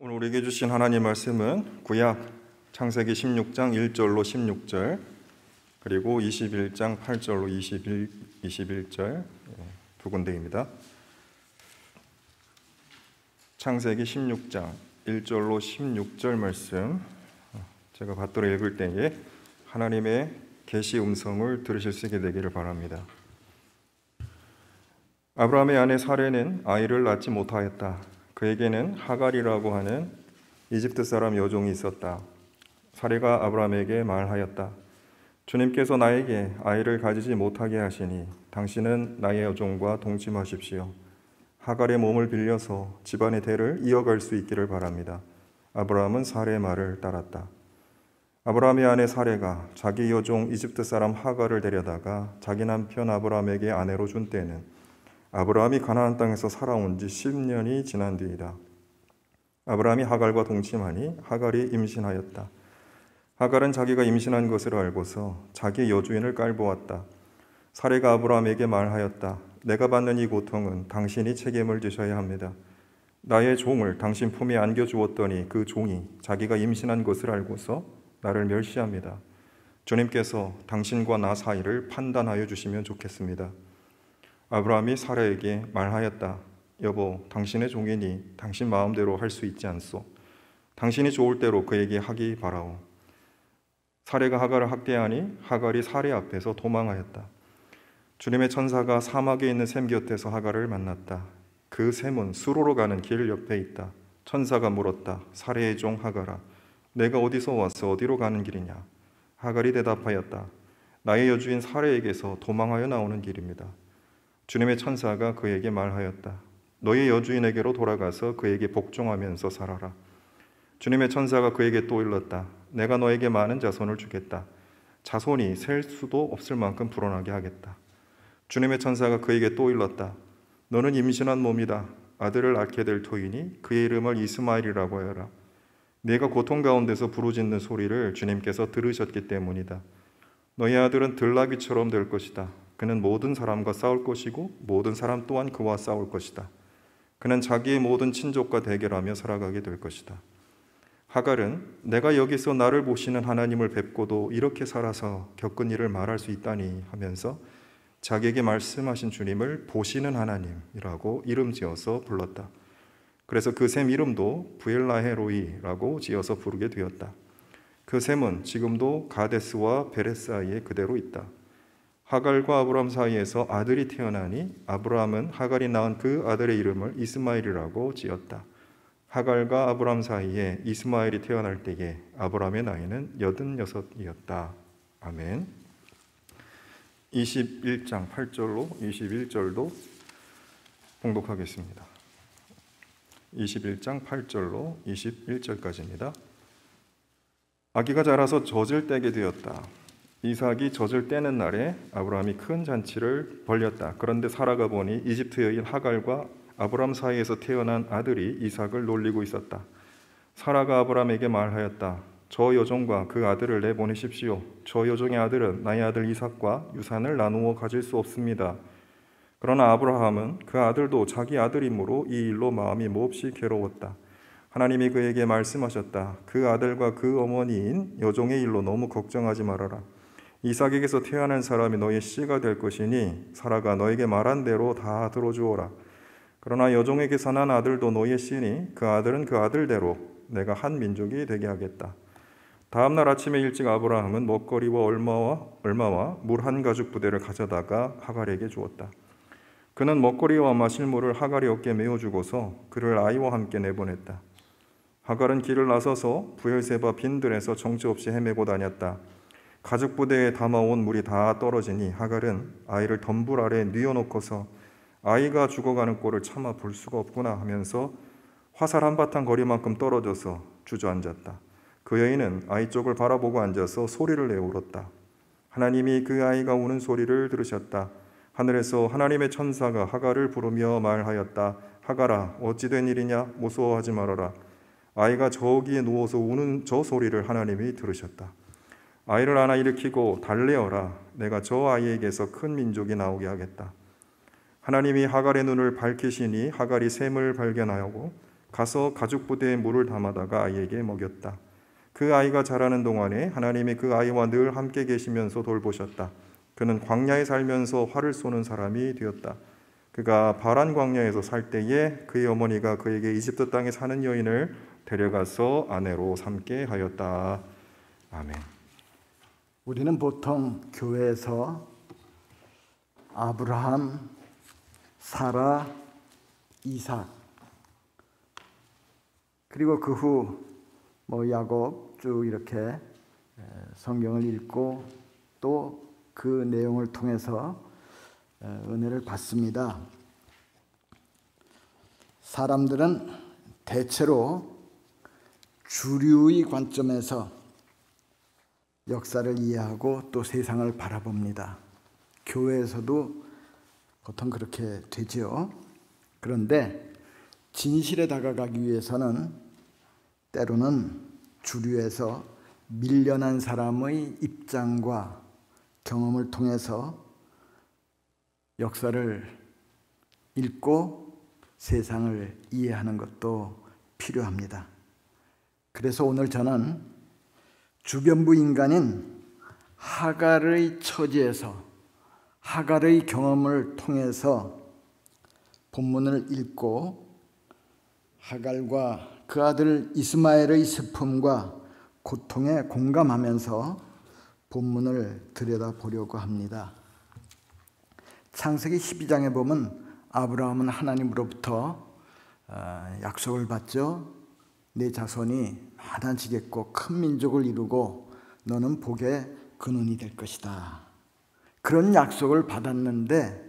오늘 우리에게 주신 하나님 말씀은 구약 창세기 16장 1절로 16절 그리고 21장 8절로 21절 두 군데입니다. 창세기 16장 1절로 16절 말씀 제가 받들어 읽을 때에 하나님의 계시 음성을 들으실 수 있게 되기를 바랍니다. 아브라함의 아내 사레는 아이를 낳지 못하였다. 그에게는 하갈이라고 하는 이집트 사람 여종이 있었다. 사레가 아브라함에게 말하였다. 주님께서 나에게 아이를 가지지 못하게 하시니 당신은 나의 여종과 동침하십시오. 하갈의 몸을 빌려서 집안의 대를 이어갈 수 있기를 바랍니다. 아브라함은 사레의 말을 따랐다. 아브라함의 아내 사레가 자기 여종 이집트 사람 하갈을 데려다가 자기 남편 아브라함에게 아내로 준 때는 아브라함이 가나안 땅에서 살아온 지 10년이 지난 뒤이다. 아브라함이 하갈과 동침하니 하갈이 임신하였다. 하갈은 자기가 임신한 것을 알고서 자기 여주인을 깔보았다. 사레가 아브라함에게 말하였다. 내가 받는 이 고통은 당신이 책임을 지셔야 합니다. 나의 종을 당신 품에 안겨주었더니 그 종이 자기가 임신한 것을 알고서 나를 멸시합니다. 주님께서 당신과 나 사이를 판단하여 주시면 좋겠습니다. 아브라함이 사라에게 말하였다. 여보, 당신의 종이니 당신 마음대로 할 수 있지 않소. 당신이 좋을 대로 그에게 하기 바라오. 사레가 하갈을 학대하니 하갈이 사레 앞에서 도망하였다. 주님의 천사가 사막에 있는 샘 곁에서 하갈을 만났다. 그 샘은 수로로 가는 길 옆에 있다. 천사가 물었다. 사레의 종 하갈아, 내가 어디서 와서 어디로 가는 길이냐? 하갈이 대답하였다. 나의 여주인 사레에게서 도망하여 나오는 길입니다. 주님의 천사가 그에게 말하였다. 너의 여주인에게로 돌아가서 그에게 복종하면서 살아라. 주님의 천사가 그에게 또 일렀다. 내가 너에게 많은 자손을 주겠다. 자손이 셀 수도 없을 만큼 불어나게 하겠다. 주님의 천사가 그에게 또 일렀다. 너는 임신한 몸이다. 아들을 낳게 될 터이니 그의 이름을 이스마엘이라고 하여라. 네가 고통 가운데서 부르짖는 소리를 주님께서 들으셨기 때문이다. 너의 아들은 들나귀처럼 될 것이다. 그는 모든 사람과 싸울 것이고 모든 사람 또한 그와 싸울 것이다. 그는 자기의 모든 친족과 대결하며 살아가게 될 것이다. 하갈은 내가 여기서 나를 보시는 하나님을 뵙고도 이렇게 살아서 겪은 일을 말할 수 있다니 하면서 자기에게 말씀하신 주님을 보시는 하나님이라고 이름 지어서 불렀다. 그래서 그 샘 이름도 부엘라헤로이라고 지어서 부르게 되었다. 그 샘은 지금도 가데스와 베레스 사이에 그대로 있다. 하갈과 아브라함 사이에서 아들이 태어나니 아브라함은 하갈이 낳은 그 아들의 이름을 이스마엘이라고 지었다. 하갈과 아브라함 사이에 이스마엘이 태어날 때에 아브라함의 나이는 86이었다. 아멘. 21장 8절로 21절도 봉독하겠습니다. 21장 8절로 21절까지입니다. 아기가 자라서 젖을 떼게 되었다. 이삭이 젖을 떼는 날에 아브라함이 큰 잔치를 벌였다. 그런데 사라가 보니 이집트 여인 하갈과 아브라함 사이에서 태어난 아들이 이삭을 놀리고 있었다. 사라가 아브라함에게 말하였다. 저 여종과 그 아들을 내보내십시오. 저 여종의 아들은 나의 아들 이삭과 유산을 나누어 가질 수 없습니다. 그러나 아브라함은 그 아들도 자기 아들이므로 이 일로 마음이 몹시 괴로웠다. 하나님이 그에게 말씀하셨다. 그 아들과 그 어머니인 여종의 일로 너무 걱정하지 말아라. 이삭에게서 태어난 사람이 너의 씨가 될 것이니 사라가 너에게 말한 대로 다 들어주어라. 그러나 여종에게서 난 아들도 너의 씨니 그 아들은 그 아들대로 내가 한 민족이 되게 하겠다. 다음 날 아침에 일찍 아브라함은 먹거리와 얼마와 물 한 가죽 부대를 가져다가 하갈에게 주었다. 그는 먹거리와 마실 물을 하갈의 어깨에 메어주고서 그를 아이와 함께 내보냈다. 하갈은 길을 나서서 브엘세바 빈들에서 정처 없이 헤매고 다녔다. 가죽 부대에 담아온 물이 다 떨어지니 하갈은 아이를 덤불 아래에 뉘어놓고서 아이가 죽어가는 꼴을 참아 볼 수가 없구나 하면서 화살 한바탕 거리만큼 떨어져서 주저앉았다. 그 여인은 아이 쪽을 바라보고 앉아서 소리를 내어 울었다. 하나님이 그 아이가 우는 소리를 들으셨다. 하늘에서 하나님의 천사가 하갈을 부르며 말하였다. 하갈아, 어찌 된 일이냐? 무서워하지 말아라. 아이가 저기에 누워서 우는 저 소리를 하나님이 들으셨다. 아이를 안아 일으키고 달래어라. 내가 저 아이에게서 큰 민족이 나오게 하겠다. 하나님이 하갈의 눈을 밝히시니 하갈이 샘을 발견하고 가서 가죽 부대에 물을 담아다가 아이에게 먹였다. 그 아이가 자라는 동안에 하나님이 그 아이와 늘 함께 계시면서 돌보셨다. 그는 광야에 살면서 활을 쏘는 사람이 되었다. 그가 바란 광야에서 살 때에 그의 어머니가 그에게 이집트 땅에 사는 여인을 데려가서 아내로 삼게 하였다. 아멘. 우리는 보통 교회에서 아브라함, 사라, 이삭, 그리고 그 후 야곱 쭉 이렇게 성경을 읽고 또 그 내용을 통해서 은혜를 받습니다. 사람들은 대체로 주류의 관점에서 역사를 이해하고 또 세상을 바라봅니다. 교회에서도 보통 그렇게 되지요. 그런데 진실에 다가가기 위해서는 때로는 주류에서 밀려난 사람의 입장과 경험을 통해서 역사를 읽고 세상을 이해하는 것도 필요합니다. 그래서 오늘 저는 주변부 인간인 하갈의 처지에서 하갈의 경험을 통해서 본문을 읽고 하갈과 그 아들 이스마엘의 슬픔과 고통에 공감하면서 본문을 들여다보려고 합니다. 창세기 12장에 보면 아브라함은 하나님으로부터 약속을 받죠. 내 자손이 많아지겠고 큰 민족을 이루고 너는 복의 근원이 될 것이다. 그런 약속을 받았는데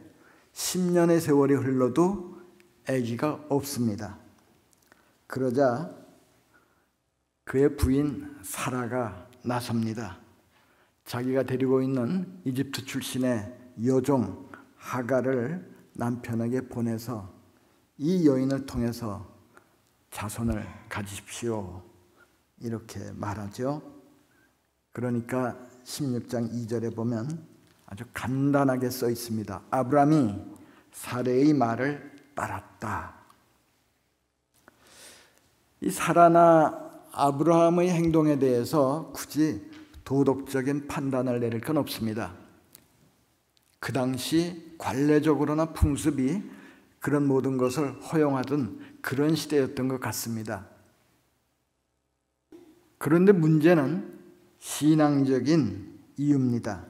10년의 세월이 흘러도 아기가 없습니다. 그러자 그의 부인 사라가 나섭니다. 자기가 데리고 있는 이집트 출신의 여종 하갈을 남편에게 보내서 이 여인을 통해서 자손을 가지십시오. 이렇게 말하죠. 그러니까 16장 2절에 보면 아주 간단하게 써 있습니다. 아브라함이 사레의 말을 따랐다. 이 사라나 아브라함의 행동에 대해서 굳이 도덕적인 판단을 내릴 건 없습니다. 그 당시 관례적으로나 풍습이 그런 모든 것을 허용하던 그런 시대였던 것 같습니다. 그런데 문제는 신앙적인 이유입니다.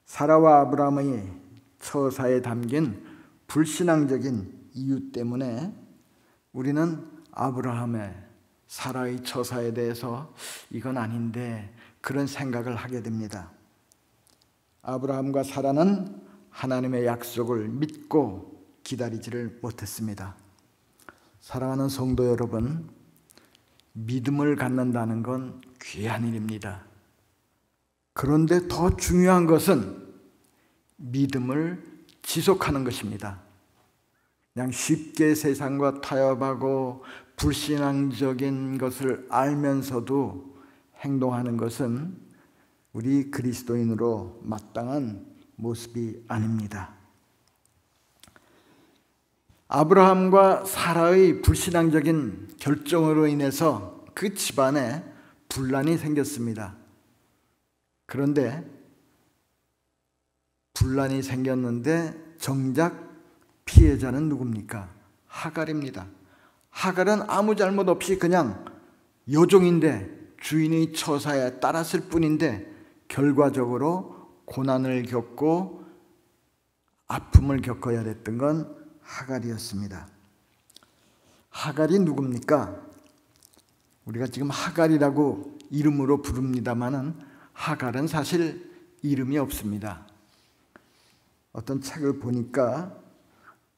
사라와 아브라함의 처사에 담긴 불신앙적인 이유 때문에 우리는 아브라함의 사라의 처사에 대해서 이건 아닌데 그런 생각을 하게 됩니다. 아브라함과 사라는 하나님의 약속을 믿고 기다리지를 못했습니다. 사랑하는 성도 여러분, 믿음을 갖는다는 건 귀한 일입니다. 그런데 더 중요한 것은 믿음을 지속하는 것입니다. 그냥 쉽게 세상과 타협하고 불신앙적인 것을 알면서도 행동하는 것은 우리 그리스도인으로 마땅한 모습이 아닙니다. 아브라함과 사라의 불신앙적인 결정으로 인해서 그 집안에 분란이 생겼습니다. 그런데 분란이 생겼는데 정작 피해자는 누굽니까? 하갈입니다. 하갈은 아무 잘못 없이 그냥 여종인데 주인의 처사에 따랐을 뿐인데 결과적으로 고난을 겪고 아픔을 겪어야 됐던 건 하갈이었습니다. 하갈이 누굽니까? 우리가 지금 하갈이라고 이름으로 부릅니다마는 하갈은 사실 이름이 없습니다. 어떤 책을 보니까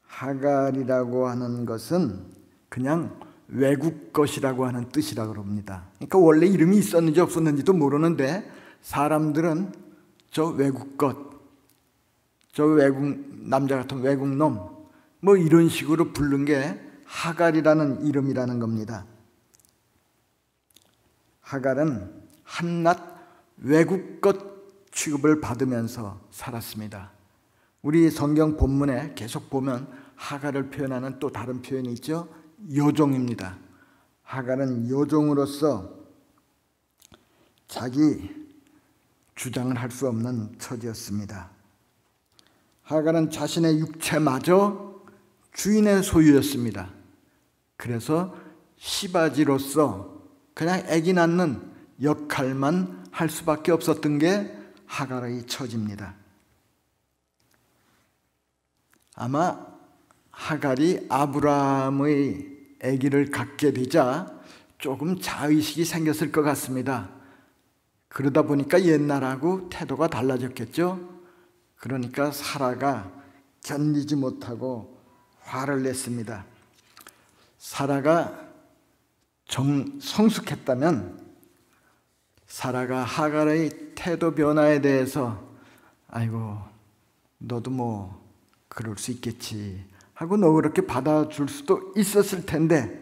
하갈이라고 하는 것은 그냥 외국 것이라고 하는 뜻이라고 그럽니다. 그러니까 원래 이름이 있었는지 없었는지도 모르는데 사람들은 저 외국 것, 저 외국 남자 같은 외국 놈 뭐 이런 식으로 부른 게 하갈이라는 이름이라는 겁니다. 하갈은 한낱 외국 것 취급을 받으면서 살았습니다. 우리 성경 본문에 계속 보면 하갈을 표현하는 또 다른 표현이 있죠. 요종입니다. 하갈은 요종으로서 자기 주장을 할 수 없는 처지였습니다. 하갈은 자신의 육체마저 주인의 소유였습니다. 그래서 시바지로서 그냥 아기 낳는 역할만 할 수밖에 없었던 게 하갈의 처지입니다. 아마 하갈이 아브라함의 아기를 갖게 되자 조금 자의식이 생겼을 것 같습니다. 그러다 보니까 옛날하고 태도가 달라졌겠죠. 그러니까 사라가 견디지 못하고 화를 냈습니다. 사라가 성숙했다면 사라가 하갈의 태도 변화에 대해서 아이고 너도 뭐 그럴 수 있겠지 하고 너그럽게 받아줄 수도 있었을 텐데,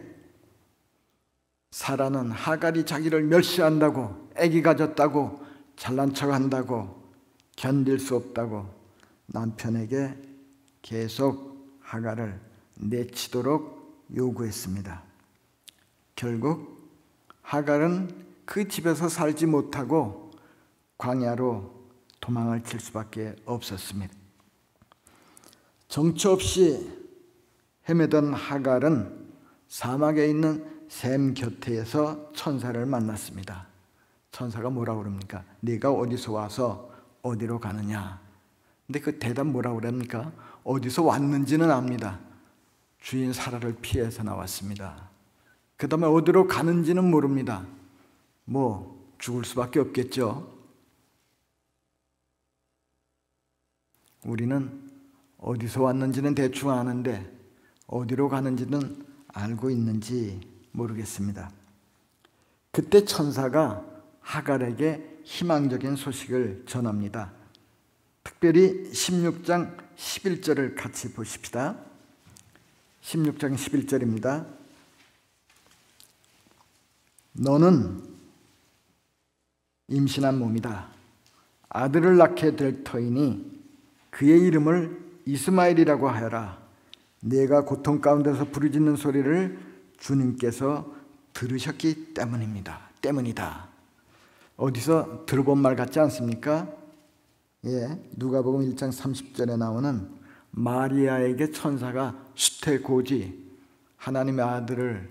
사라는 하갈이 자기를 멸시한다고, 애기 가졌다고, 잘난 척한다고, 견딜 수 없다고 남편에게 계속 하갈을 내치도록 요구했습니다. 결국 하갈은 그 집에서 살지 못하고 광야로 도망을 칠 수밖에 없었습니다. 정처 없이 헤매던 하갈은 사막에 있는 샘 곁에서 천사를 만났습니다. 천사가 뭐라고 그럽니까? 네가 어디서 와서 어디로 가느냐? 근데 그 대답 뭐라고 그럽니까? 어디서 왔는지는 압니다. 주인 사라를 피해서 나왔습니다. 그 다음에 어디로 가는지는 모릅니다. 뭐 죽을 수밖에 없겠죠. 우리는 어디서 왔는지는 대충 아는데 어디로 가는지는 알고 있는지 모르겠습니다. 그때 천사가 하갈에게 희망적인 소식을 전합니다. 특별히 16장 11절을 같이 보십시다. 16장 11절입니다. 너는 임신한 몸이다. 아들을 낳게 될 터이니 그의 이름을 이스마엘이라고 하여라. 내가 고통 가운데서 부르짖는 소리를 주님께서 들으셨기 때문이다. 어디서 들어본 말 같지 않습니까? 누가복음 1장 30절에 나오는 마리아에게 천사가 수태고지 하나님의 아들을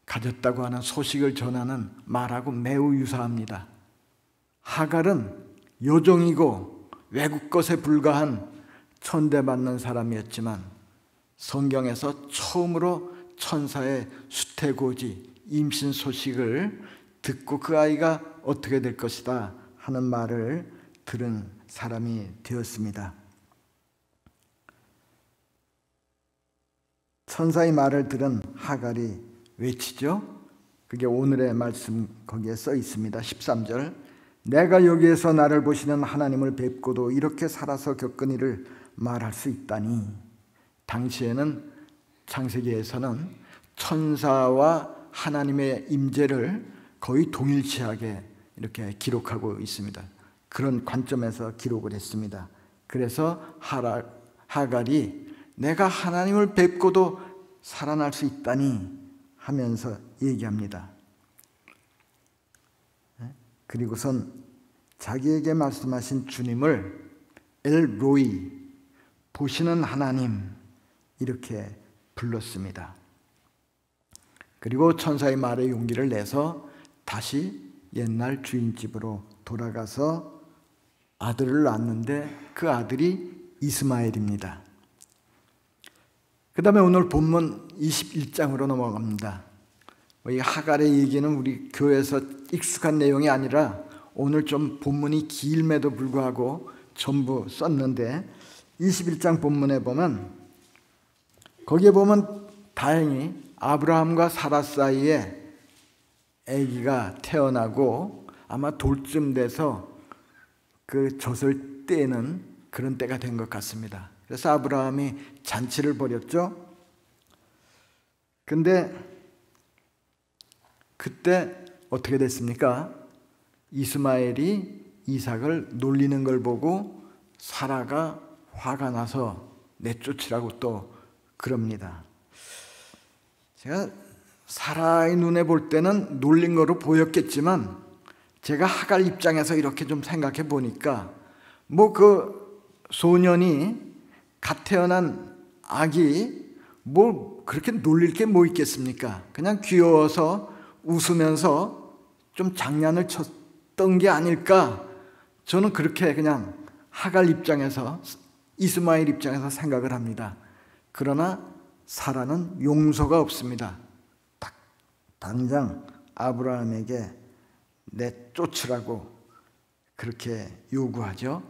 가졌다고 하는 소식을 전하는 말하고 매우 유사합니다. 하갈은 요종이고 외국 것에 불과한 천대받는 사람이었지만 성경에서 처음으로 천사의 수태고지 임신 소식을 듣고 그 아이가 어떻게 될 것이다 하는 말을 들은 사람이 되었습니다. 천사의 말을 들은 하갈이 외치죠. 그게 오늘의 말씀 거기에 써 있습니다. 13절 내가 여기에서 나를 보시는 하나님을 뵙고도 이렇게 살아서 겪은 일을 말할 수 있다니. 당시에는 창세기에서는 천사와 하나님의 임재를 거의 동일시하게 이렇게 기록하고 있습니다. 그런 관점에서 기록을 했습니다. 그래서 하갈이 내가 하나님을 뵙고도 살아날 수 있다니 하면서 얘기합니다. 그리고선 자기에게 말씀하신 주님을 엘로이, 보시는 하나님 이렇게 불렀습니다. 그리고 천사의 말에 용기를 내서 다시 옛날 주인집으로 돌아가서 아들을 낳았는데 그 아들이 이스마엘입니다. 그 다음에 오늘 본문 21장으로 넘어갑니다. 이 하갈의 얘기는 우리 교회에서 익숙한 내용이 아니라 오늘 좀 본문이 길음에도 불구하고 전부 썼는데 21장 본문에 보면 거기에 보면 다행히 아브라함과 사라 사이에 아기가 태어나고 아마 돌쯤 돼서 그 젖을 떼는 그런 때가 된 것 같습니다. 그래서 아브라함이 잔치를 벌였죠. 근데 그때 어떻게 됐습니까? 이스마엘이 이삭을 놀리는 걸 보고 사라가 화가 나서 내쫓으라고 또 그럽니다. 제가 사라의 눈에 볼 때는 놀린 거로 보였겠지만 제가 하갈 입장에서 이렇게 좀 생각해 보니까 뭐 그 소년이 갓 태어난 아기 뭐 그렇게 놀릴 게 뭐 있겠습니까? 그냥 귀여워서 웃으면서 좀 장난을 쳤던 게 아닐까, 저는 그렇게 그냥 하갈 입장에서, 이스마엘 입장에서 생각을 합니다. 그러나 사라는 용서가 없습니다. 당장 아브라함에게 내쫓으라고 그렇게 요구하죠.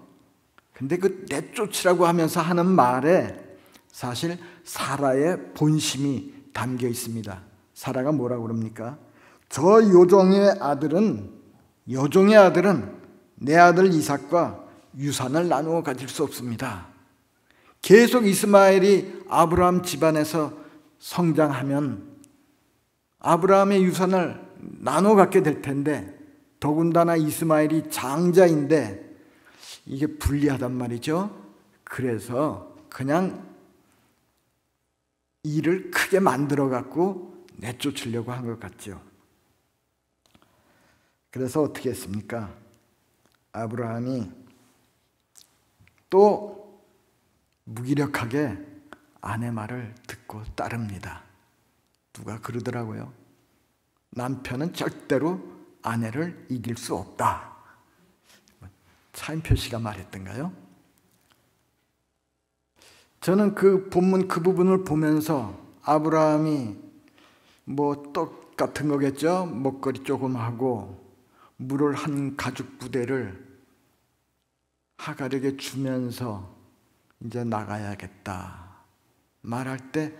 근데 그 내쫓으라고 하면서 하는 말에 사실 사라의 본심이 담겨 있습니다. 사라가 뭐라고 그럽니까? 저 여종의 아들은 내 아들 이삭과 유산을 나누어 가질 수 없습니다. 계속 이스마엘이 아브라함 집안에서 성장하면 아브라함의 유산을 나눠 갖게 될 텐데, 더군다나 이스마엘이 장자인데 이게 불리하단 말이죠. 그래서 그냥 일을 크게 만들어 갖고 내쫓으려고 한 것 같죠. 그래서 어떻게 했습니까? 아브라함이 또 무기력하게 아내 말을 듣고 따릅니다. 누가 그러더라고요. 남편은 절대로 아내를 이길 수 없다. 차인표 씨가 말했던가요? 저는 그 본문 그 부분을 보면서 아브라함이 뭐 떡 같은 거겠죠? 먹거리 조금 하고 물을 한 가죽 부대를 하갈에게 주면서 이제 나가야겠다 말할 때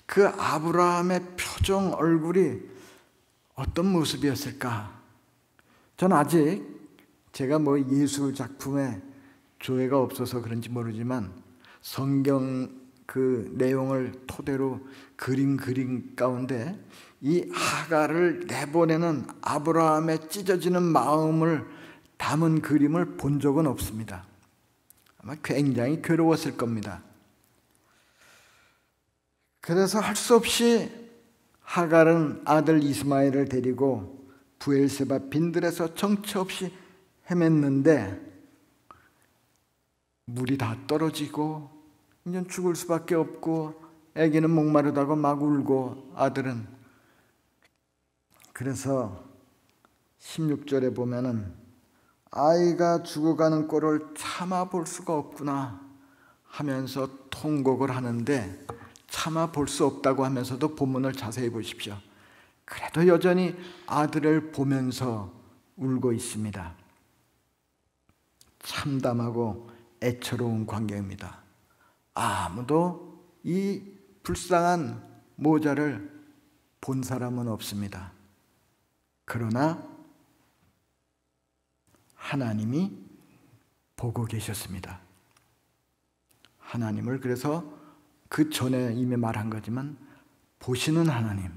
그 아브라함의 표정, 얼굴이 어떤 모습이었을까? 전 아직 제가 뭐 예술 작품에 조예가 없어서 그런지 모르지만 성경 그 내용을 토대로 그린 가운데 이 하갈을 내보내는 아브라함의 찢어지는 마음을 담은 그림을 본 적은 없습니다. 아마 굉장히 괴로웠을 겁니다. 그래서 할 수 없이 하갈은 아들 이스마엘을 데리고 브엘세바 빈들에서 정처 없이 헤맸는데 물이 다 떨어지고 이제 죽을 수밖에 없고 아기는 목마르다고 막 울고 아들은. 그래서 16절에 보면은 아이가 죽어가는 꼴을 참아 볼 수가 없구나 하면서 통곡을 하는데, 참아 볼 수 없다고 하면서도 본문을 자세히 보십시오. 그래도 여전히 아들을 보면서 울고 있습니다. 참담하고 애처로운 광경입니다. 아무도 이 불쌍한 모자를 본 사람은 없습니다. 그러나 하나님이 보고 계셨습니다. 하나님을, 그래서 그 전에 이미 말한 거지만 보시는 하나님,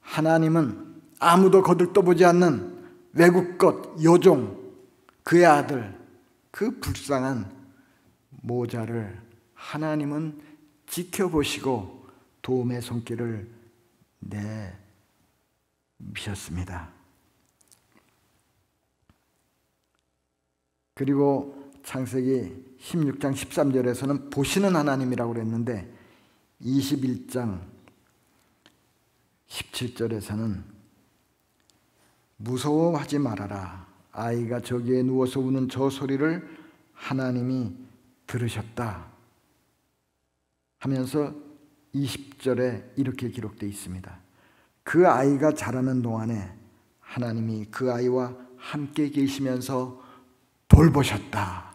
하나님은 아무도 거들떠보지 않는 외국 것 여종, 그의 아들, 그 불쌍한 모자를 하나님은 지켜보시고 도움의 손길을 내미셨습니다. 그리고 창세기 16장 13절에서는 보시는 하나님이라고 그랬는데 21장 17절에서는 무서워하지 말아라. 아이가 저기에 누워서 우는 저 소리를 하나님이 들으셨다 하면서 20절에 이렇게 기록되어 있습니다. 그 아이가 자라는 동안에 하나님이 그 아이와 함께 계시면서 돌보셨다.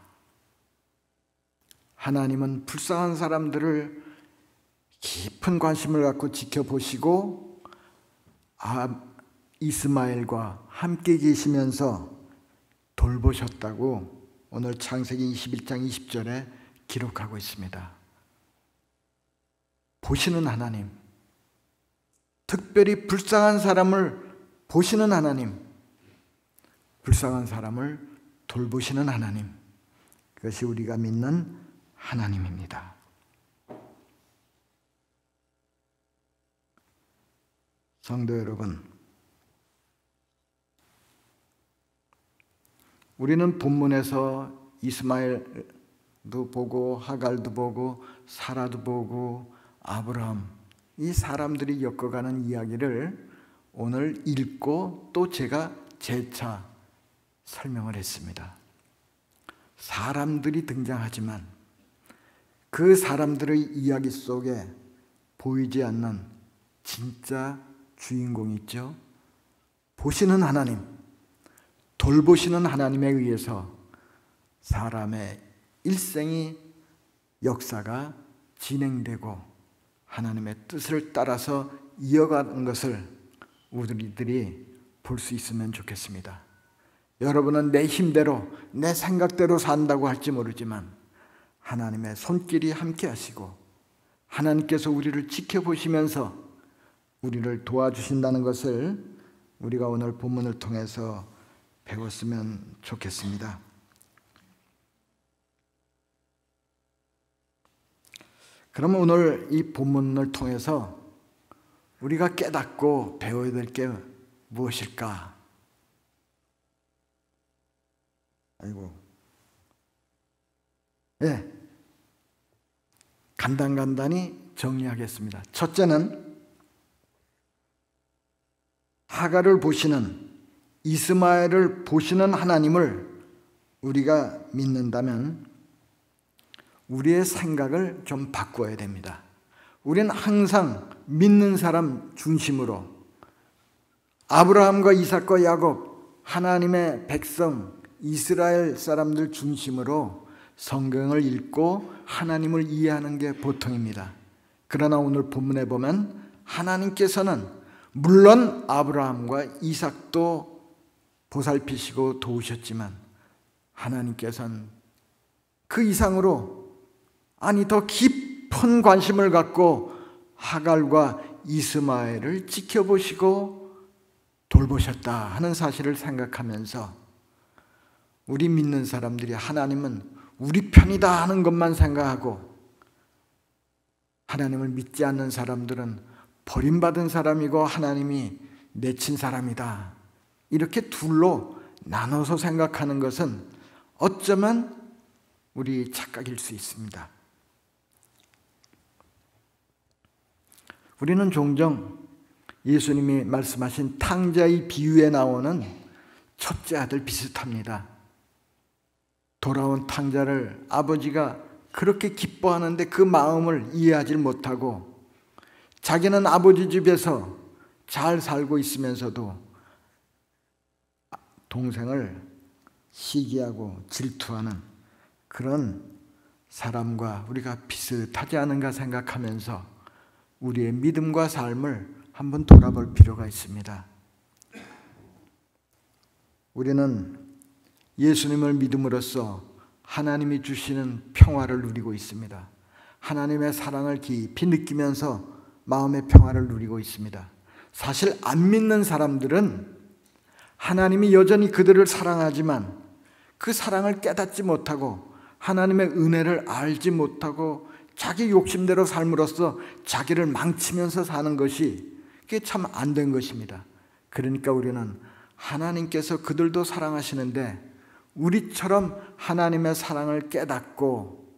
하나님은 불쌍한 사람들을 깊은 관심을 갖고 지켜보시고 이스마엘과 함께 계시면서 돌보셨다고 오늘 창세기 21장 20절에 기록하고 있습니다. 보시는 하나님, 특별히 불쌍한 사람을 보시는 하나님, 불쌍한 사람을 돌보시는 하나님, 그것이 우리가 믿는 하나님입니다. 성도 여러분, 우리는 본문에서 이스마엘도 보고 하갈도 보고 사라도 보고 아브라함, 이 사람들이 겪어가는 이야기를 오늘 읽고 또 제가 재차 설명을 했습니다. 사람들이 등장하지만 그 사람들의 이야기 속에 보이지 않는 진짜 주인공이 있죠. 보시는 하나님, 돌보시는 하나님에 의해서 사람의 일생이 역사가 진행되고 하나님의 뜻을 따라서 이어가는 것을 우리들이 볼 수 있으면 좋겠습니다. 여러분은 내 힘대로 내 생각대로 산다고 할지 모르지만 하나님의 손길이 함께 하시고 하나님께서 우리를 지켜보시면서 우리를 도와주신다는 것을 우리가 오늘 본문을 통해서 배웠으면 좋겠습니다. 그러면 오늘 이 본문을 통해서 우리가 깨닫고 배워야 될 게 무엇일까? 간단히 정리하겠습니다. 첫째는 하갈을 보시는, 이스마엘을 보시는 하나님을 우리가 믿는다면 우리의 생각을 좀 바꿔야 됩니다. 우리는 항상 믿는 사람 중심으로 아브라함과 이삭과 야곱, 하나님의 백성 이스라엘 사람들 중심으로 성경을 읽고 하나님을 이해하는 게 보통입니다. 그러나 오늘 본문에 보면 하나님께서는 물론 아브라함과 이삭도 보살피시고 도우셨지만 하나님께서는 그 이상으로, 아니 더 깊은 관심을 갖고 하갈과 이스마엘을 지켜보시고 돌보셨다 하는 사실을 생각하면서 우리 믿는 사람들이 하나님은 우리 편이다 하는 것만 생각하고 하나님을 믿지 않는 사람들은 버림받은 사람이고 하나님이 내친 사람이다, 이렇게 둘로 나눠서 생각하는 것은 어쩌면 우리 착각일 수 있습니다. 우리는 종종 예수님이 말씀하신 탕자의 비유에 나오는 첫째 아들 비슷합니다. 돌아온 탕자를 아버지가 그렇게 기뻐하는데 그 마음을 이해하지 못하고 자기는 아버지 집에서 잘 살고 있으면서도 동생을 시기하고 질투하는 그런 사람과 우리가 비슷하지 않은가 생각하면서 우리의 믿음과 삶을 한번 돌아볼 필요가 있습니다. 우리는 예수님을 믿음으로써 하나님이 주시는 평화를 누리고 있습니다. 하나님의 사랑을 깊이 느끼면서 마음의 평화를 누리고 있습니다. 사실 안 믿는 사람들은 하나님이 여전히 그들을 사랑하지만 그 사랑을 깨닫지 못하고 하나님의 은혜를 알지 못하고 자기 욕심대로 삶으로써 자기를 망치면서 사는 것이 그게 참 안 된 것입니다. 그러니까 우리는 하나님께서 그들도 사랑하시는데 우리처럼 하나님의 사랑을 깨닫고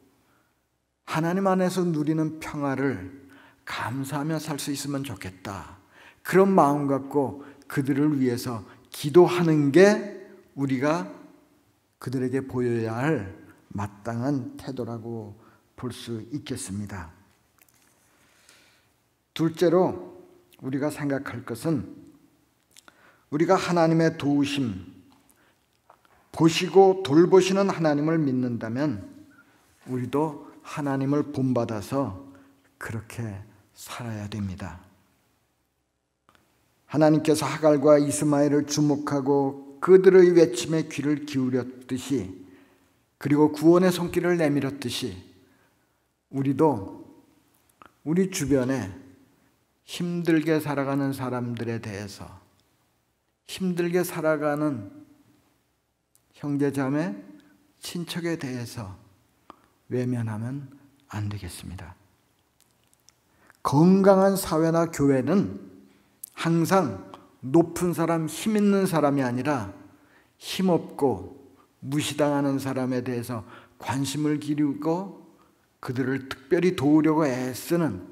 하나님 안에서 누리는 평화를 감사하며 살 수 있으면 좋겠다, 그런 마음 갖고 그들을 위해서 기도하는 게 우리가 그들에게 보여야 할 마땅한 태도라고 볼 수 있겠습니다. 둘째로 우리가 생각할 것은 우리가 하나님의 도우심, 보시고 돌보시는 하나님을 믿는다면 우리도 하나님을 본받아서 그렇게 살아야 됩니다. 하나님께서 하갈과 이스마엘을 주목하고 그들의 외침에 귀를 기울였듯이, 그리고 구원의 손길을 내밀었듯이 우리도 우리 주변에 힘들게 살아가는 사람들에 대해서, 힘들게 살아가는 형제자매, 친척에 대해서 외면하면 안 되겠습니다. 건강한 사회나 교회는 항상 높은 사람, 힘 있는 사람이 아니라 힘없고 무시당하는 사람에 대해서 관심을 기울이고 그들을 특별히 도우려고 애쓰는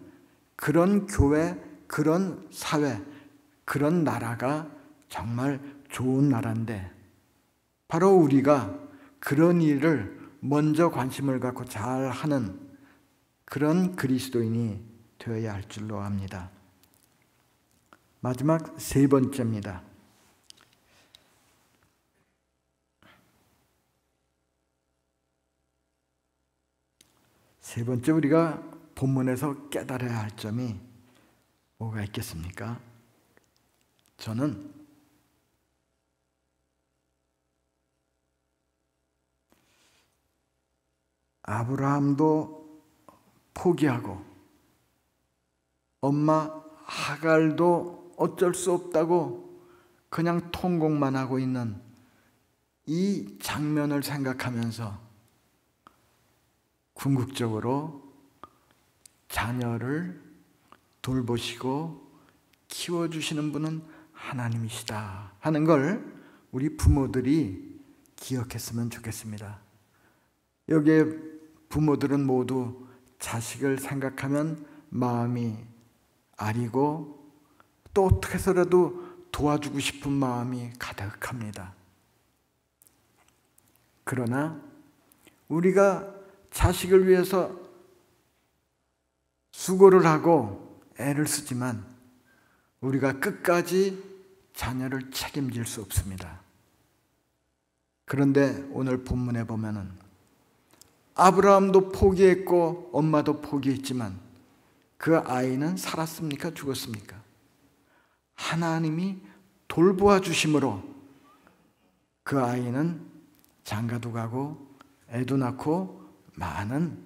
그런 교회, 그런 사회, 그런 나라가 정말 좋은 나라인데, 바로 우리가 그런 일을 먼저 관심을 갖고 잘 하는 그런 그리스도인이 되어야 할 줄로 압니다. 마지막 세 번째입니다. 세 번째, 우리가 본문에서 깨달아야 할 점이 뭐가 있겠습니까? 저는 아브라함도 포기하고 엄마 하갈도 어쩔 수 없다고 그냥 통곡만 하고 있는 이 장면을 생각하면서 궁극적으로 자녀를 돌보시고 키워주시는 분은 하나님이시다 하는 걸 우리 부모들이 기억했으면 좋겠습니다. 여기에 부모들은 모두 자식을 생각하면 마음이 아리고 또 어떻게 해서라도 도와주고 싶은 마음이 가득합니다. 그러나 우리가 자식을 위해서 수고를 하고 애를 쓰지만 우리가 끝까지 자녀를 책임질 수 없습니다. 그런데 오늘 본문에 보면은 아브라함도 포기했고 엄마도 포기했지만 그 아이는 살았습니까? 죽었습니까? 하나님이 돌보아 주심으로 그 아이는 장가도 가고 애도 낳고 많은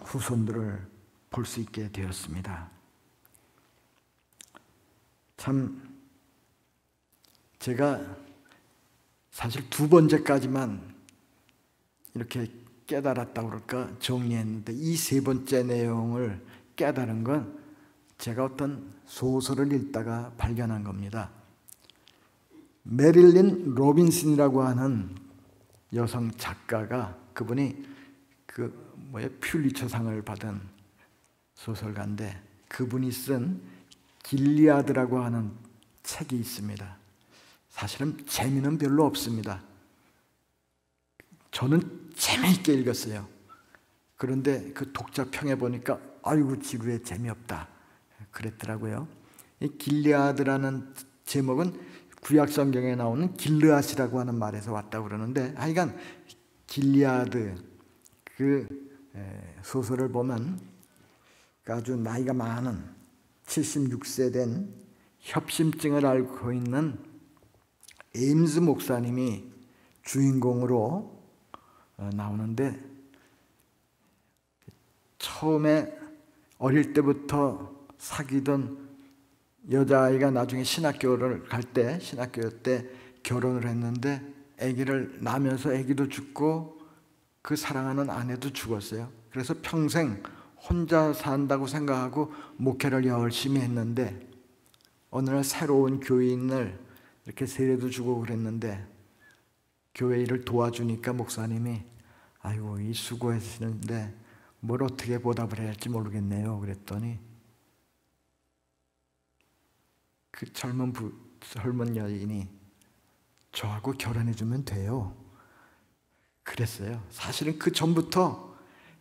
후손들을 볼 수 있게 되었습니다. 참 제가 사실 두 번째까지만 이렇게 깨달았다고 그럴까 정리했는데 이 세 번째 내용을 깨달은 건 제가 어떤 소설을 읽다가 발견한 겁니다. 메릴린 로빈슨이라고 하는 여성 작가가, 그분이 퓰리처상을 받은 소설가인데 그분이 쓴 길리아드라고 하는 책이 있습니다. 사실은 재미는 별로 없습니다. 저는 재미있게 읽었어요. 그런데 그 독자 평에 보니까 아이고 지루해, 재미없다 그랬더라고요. 이 길리아드라는 제목은 구약 성경에 나오는 길르앗이라고 하는 말에서 왔다고 그러는데, 하여간 길리아드 그 소설을 보면 아주 나이가 많은 76세 된 협심증을 앓고 있는 에임스 목사님이 주인공으로 나오는데, 처음에 어릴 때부터 사귀던 여자아이가 나중에 신학교를 갈 때, 신학교 때 결혼을 했는데 아기를 낳으면서 아기도 죽고 그 사랑하는 아내도 죽었어요. 그래서 평생 혼자 산다고 생각하고 목회를 열심히 했는데 어느 날 새로운 교인을 이렇게 세례도 주고 그랬는데 교회 일을 도와주니까 목사님이 아이고 이 수고하시는데 뭘 어떻게 보답을 해야 할지 모르겠네요 그랬더니 그 젊은 여인이 저하고 결혼해주면 돼요 그랬어요. 사실은 그 전부터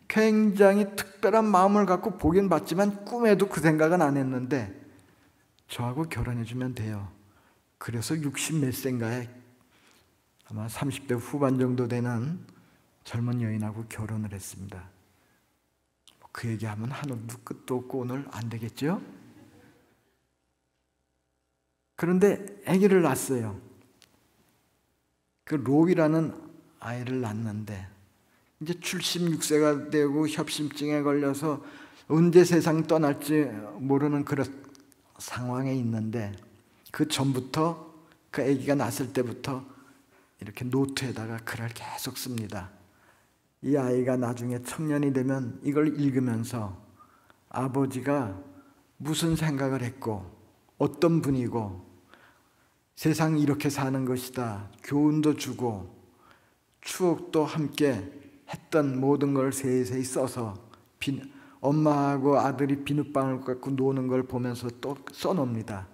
굉장히 특별한 마음을 갖고 보긴 봤지만 꿈에도 그 생각은 안 했는데 저하고 결혼해주면 돼요. 그래서 60 몇 세인가에 아마 30대 후반 정도 되는 젊은 여인하고 결혼을 했습니다. 그 얘기하면 한없도 끝도 없고 오늘 안 되겠죠? 그런데 아기를 낳았어요. 그 로이라는 아이를 낳는데 이제 76세가 되고 협심증에 걸려서 언제 세상 떠날지 모르는 그런 상황에 있는데 그 전부터 그 아기가 낳았을 때부터 이렇게 노트에다가 글을 계속 씁니다. 이 아이가 나중에 청년이 되면 이걸 읽으면서 아버지가 무슨 생각을 했고 어떤 분이고 세상 이렇게 사는 것이다. 교훈도 주고 추억도 함께 했던 모든 걸 세세히 써서 엄마하고 아들이 비눗방울 갖고 노는 걸 보면서 또 써놉니다.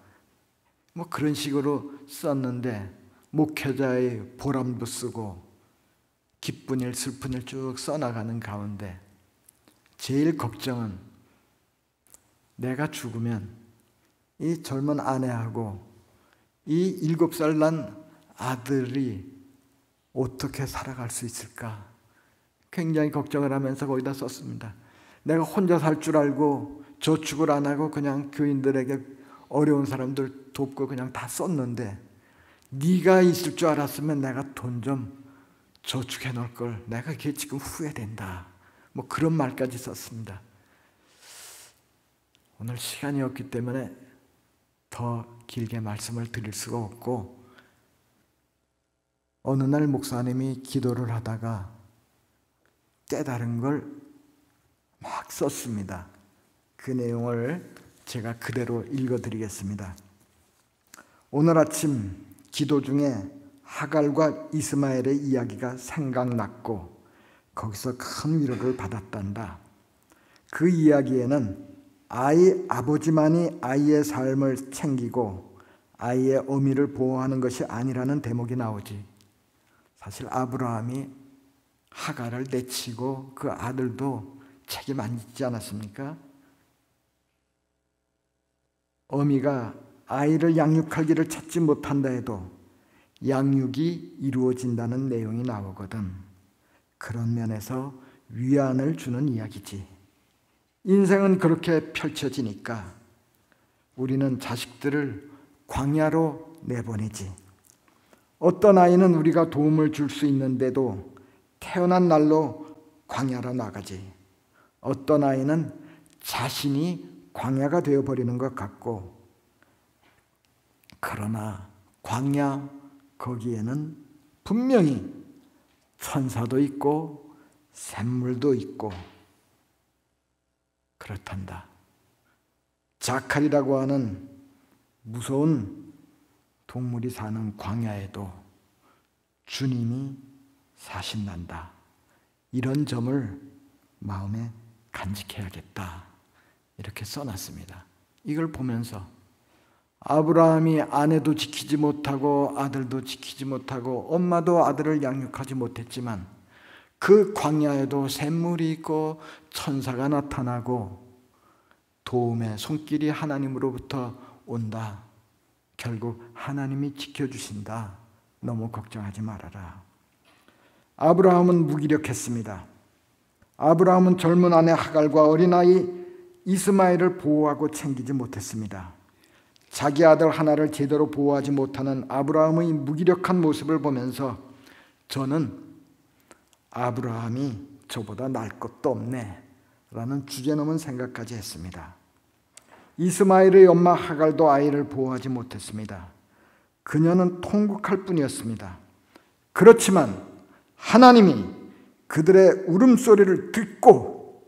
뭐 그런 식으로 썼는데 목회자의 보람도 쓰고 기쁜 일 슬픈 일 쭉 써나가는 가운데 제일 걱정은 내가 죽으면 이 젊은 아내하고 이 7살 난 아들이 어떻게 살아갈 수 있을까 굉장히 걱정을 하면서 거기다 썼습니다. 내가 혼자 살 줄 알고 저축을 안 하고 그냥 교인들에게 어려운 사람들 돕고 그냥 다 썼는데 네가 있을 줄 알았으면 내가 돈 좀 저축해 놓을 걸 내가 그게 지금 후회된다. 뭐 그런 말까지 썼습니다. 오늘 시간이 없기 때문에 더 길게 말씀을 드릴 수가 없고 어느 날 목사님이 기도를 하다가 깨달은 걸 막 썼습니다. 그 내용을 제가 그대로 읽어드리겠습니다. 오늘 아침 기도 중에 하갈과 이스마엘의 이야기가 생각났고 거기서 큰 위로를 받았단다. 그 이야기에는 아버지만이 아이의 삶을 챙기고 아이의 어미를 보호하는 것이 아니라는 대목이 나오지. 사실 아브라함이 하갈을 내치고 그 아들도 책임 안 짓지 않았습니까? 어미가 아이를 양육하기를 찾지 못한다 해도 양육이 이루어진다는 내용이 나오거든. 그런 면에서 위안을 주는 이야기지. 인생은 그렇게 펼쳐지니까 우리는 자식들을 광야로 내보내지. 어떤 아이는 우리가 도움을 줄 수 있는데도 태어난 날로 광야로 나가지. 어떤 아이는 자신이 광야가 되어버리는 것 같고 그러나 광야 거기에는 분명히 천사도 있고 샘물도 있고 그렇단다. 자칼이라고 하는 무서운 동물이 사는 광야에도 주님이 사신단다. 이런 점을 마음에 간직해야겠다. 이렇게 써놨습니다. 이걸 보면서 아브라함이 아내도 지키지 못하고 아들도 지키지 못하고 엄마도 아들을 양육하지 못했지만 그 광야에도 샘물이 있고 천사가 나타나고 도움의 손길이 하나님으로부터 온다. 결국 하나님이 지켜주신다. 너무 걱정하지 말아라. 아브라함은 무기력했습니다. 아브라함은 젊은 아내 하갈과 어린아이 이스마엘을 보호하고 챙기지 못했습니다. 자기 아들 하나를 제대로 보호하지 못하는 아브라함의 무기력한 모습을 보면서 저는 아브라함이 저보다 나을 것도 없네 라는 주제넘은 생각까지 했습니다. 이스마엘의 엄마 하갈도 아이를 보호하지 못했습니다. 그녀는 통곡할 뿐이었습니다. 그렇지만 하나님이 그들의 울음소리를 듣고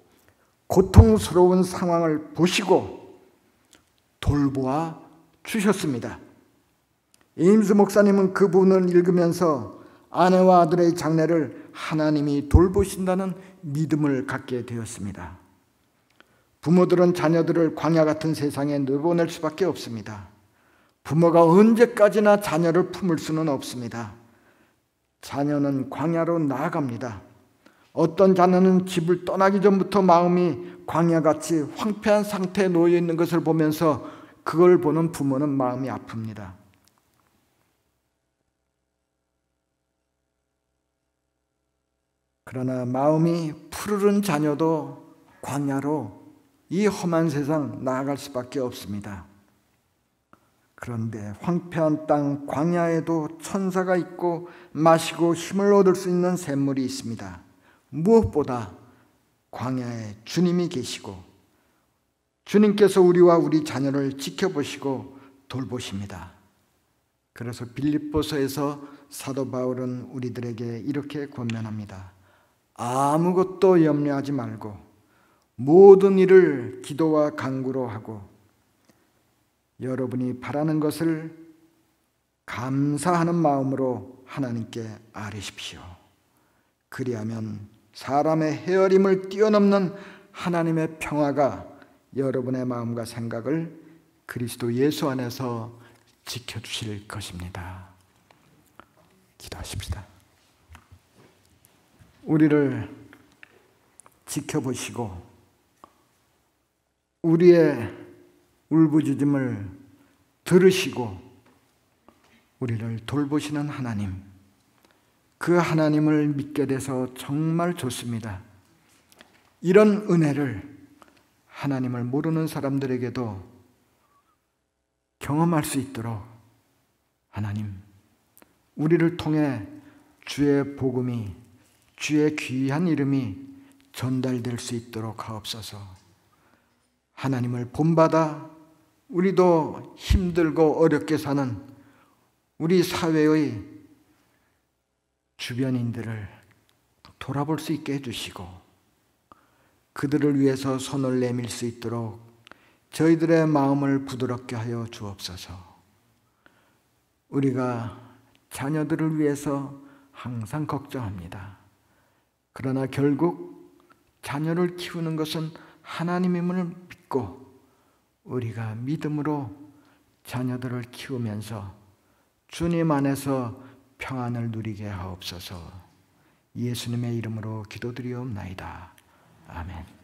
고통스러운 상황을 보시고 돌보아 주셨습니다. 에임스 목사님은 그 부분을 읽으면서 아내와 아들의 장래를 하나님이 돌보신다는 믿음을 갖게 되었습니다. 부모들은 자녀들을 광야 같은 세상에 내보낼 수밖에 없습니다. 부모가 언제까지나 자녀를 품을 수는 없습니다. 자녀는 광야로 나아갑니다. 어떤 자녀는 집을 떠나기 전부터 마음이 광야같이 황폐한 상태에 놓여 있는 것을 보면서 그걸 보는 부모는 마음이 아픕니다. 그러나 마음이 푸르른 자녀도 광야로 이 험한 세상 나아갈 수밖에 없습니다. 그런데 황폐한 땅 광야에도 천사가 있고 마시고 힘을 얻을 수 있는 샘물이 있습니다. 무엇보다 광야에 주님이 계시고 주님께서 우리와 우리 자녀를 지켜보시고 돌보십니다. 그래서 빌립보서에서 사도 바울은 우리들에게 이렇게 권면합니다. 아무것도 염려하지 말고 모든 일을 기도와 간구로 하고 여러분이 바라는 것을 감사하는 마음으로 하나님께 아뢰십시오. 그리하면 사람의 헤아림을 뛰어넘는 하나님의 평화가 여러분의 마음과 생각을 그리스도 예수 안에서 지켜주실 것입니다. 기도하십시다. 우리를 지켜보시고 우리의 울부짖음을 들으시고 우리를 돌보시는 하나님, 그 하나님을 믿게 돼서 정말 좋습니다. 이런 은혜를 하나님을 모르는 사람들에게도 경험할 수 있도록 하나님, 우리를 통해 주의 복음이, 주의 귀한 이름이 전달될 수 있도록 하옵소서. 하나님을 본받아 우리도 힘들고 어렵게 사는 우리 사회의 주변인들을 돌아볼 수 있게 해주시고 그들을 위해서 손을 내밀 수 있도록 저희들의 마음을 부드럽게 하여 주옵소서. 우리가 자녀들을 위해서 항상 걱정합니다. 그러나 결국 자녀를 키우는 것은 하나님임을 믿고 우리가 믿음으로 자녀들을 키우면서 주님 안에서 평안을 누리게 하옵소서. 예수님의 이름으로 기도드리옵나이다. 아멘.